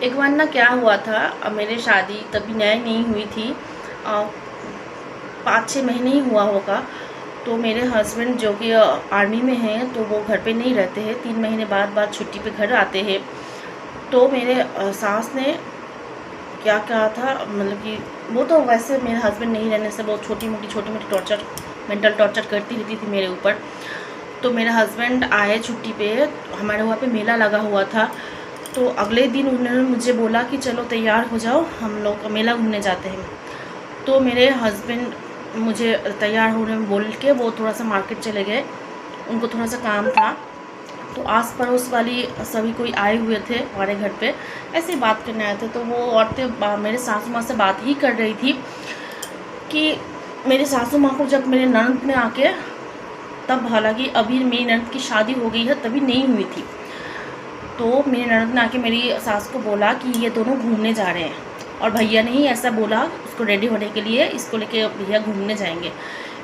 एक बार ना क्या हुआ था, मेरी शादी तभी नई नहीं हुई थी, 5-6 महीने ही हुआ होगा। तो मेरे हस्बैंड जो कि आर्मी में हैं, तो वो घर पे नहीं रहते हैं, 3 महीने बाद छुट्टी पे घर आते हैं। तो मेरे सास ने क्या कहा था, मतलब कि वो तो वैसे मेरे हस्बैंड नहीं रहने से बहुत छोटी मोटी टॉर्चर, मेंटल टॉर्चर करती रहती थी मेरे ऊपर। तो मेरे हस्बैंड आए छुट्टी पे, हमारे वहाँ पे मेला लगा हुआ था। तो अगले दिन उन्होंने मुझे बोला कि चलो तैयार हो जाओ, हम लोग मेला घूमने जाते हैं। तो मेरे हस्बैंड मुझे तैयार होने में बोल के वो थोड़ा सा मार्केट चले गए, उनको थोड़ा सा काम था। तो आस पड़ोस वाली सभी कोई आए हुए थे हमारे घर पे, ऐसे ही बात करने आए थे। तो वो औरतें मेरे सासू माँ से बात ही कर रही थी कि मेरी सासू माँ को जब मेरे ननद ने आके, तब हालांकि अभी मेरी ननद की शादी हो गई है, तभी नहीं हुई थी। तो मेरी ननद ने आके मेरी सास को बोला कि ये दोनों घूमने जा रहे हैं, और भैया ने ही ऐसा बोला उसको रेडी होने के लिए, इसको लेके भैया घूमने जाएंगे।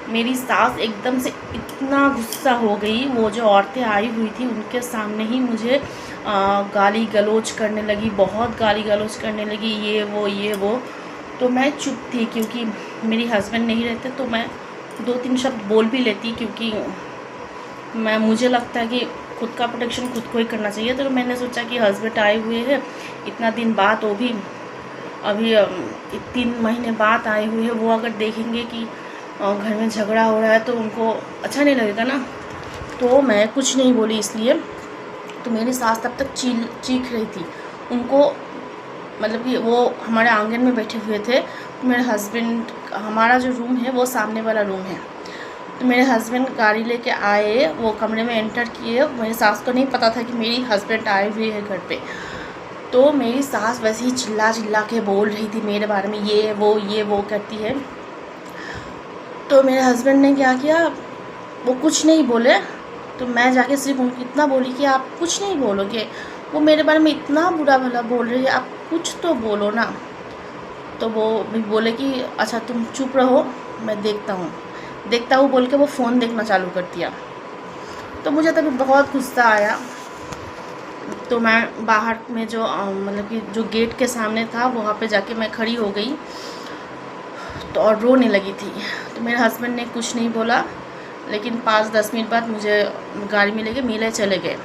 मेरी सास एकदम से इतना गुस्सा हो गई, वो जो औरतें आई हुई थी उनके सामने ही मुझे गाली गलौज करने लगी, बहुत गाली गलौज करने लगी, ये वो। तो मैं चुप थी, क्योंकि मेरे हस्बैंड नहीं रहते तो मैं 2-3 शब्द बोल भी लेती, क्योंकि मुझे लगता है कि खुद का प्रोटेक्शन खुद को ही करना चाहिए। तो मैंने सोचा कि हस्बैंड आए हुए हैं इतना दिन बाद, वो भी अभी 3 महीने बाद आए हुए हैं, वो अगर देखेंगे कि घर में झगड़ा हो रहा है तो उनको अच्छा नहीं लगेगा ना। तो मैं कुछ नहीं बोली इसलिए। तो मेरी सास तब तक चीख रही थी उनको, मतलब कि वो हमारे आंगन में बैठे हुए थे। मेरे हस्बैंड, हमारा जो रूम है वो सामने वाला रूम है, तो मेरे हस्बैंड गाड़ी लेके आए, वो कमरे में एंटर किए। मेरी सास को नहीं पता था कि मेरी हस्बैंड आए हुए हैं घर पे। तो मेरी सास वैसे ही चिल्ला चिल्ला के बोल रही थी मेरे बारे में, ये वो करती है। तो मेरे हस्बैंड ने क्या किया, वो कुछ नहीं बोले। तो मैं जाके सिर्फ उनको इतना बोली कि आप कुछ नहीं बोलोगे, वो मेरे बारे में इतना बुरा भला बोल रही है, आप कुछ तो बोलो ना। तो वो भी बोले कि अच्छा तुम चुप रहो, मैं देखता हूँ बोल के वो फ़ोन देखना चालू कर दिया। तो मुझे तभी बहुत गुस्सा आया। तो मैं बाहर में जो मतलब कि जो गेट के सामने था वहाँ पे जाके मैं खड़ी हो गई, तो और रोने लगी थी। तो मेरे हस्बैंड ने कुछ नहीं बोला, लेकिन 5-10 मिनट बाद मुझे गाड़ी में लेके मेले चले गए।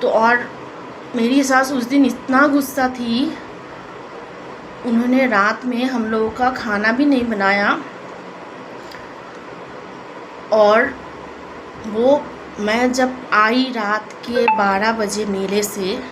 तो और मेरी सास उस दिन इतना गुस्सा थी, उन्होंने रात में हम लोगों का खाना भी नहीं बनाया। और वो मैं जब आई रात के 12 बजे मेले से,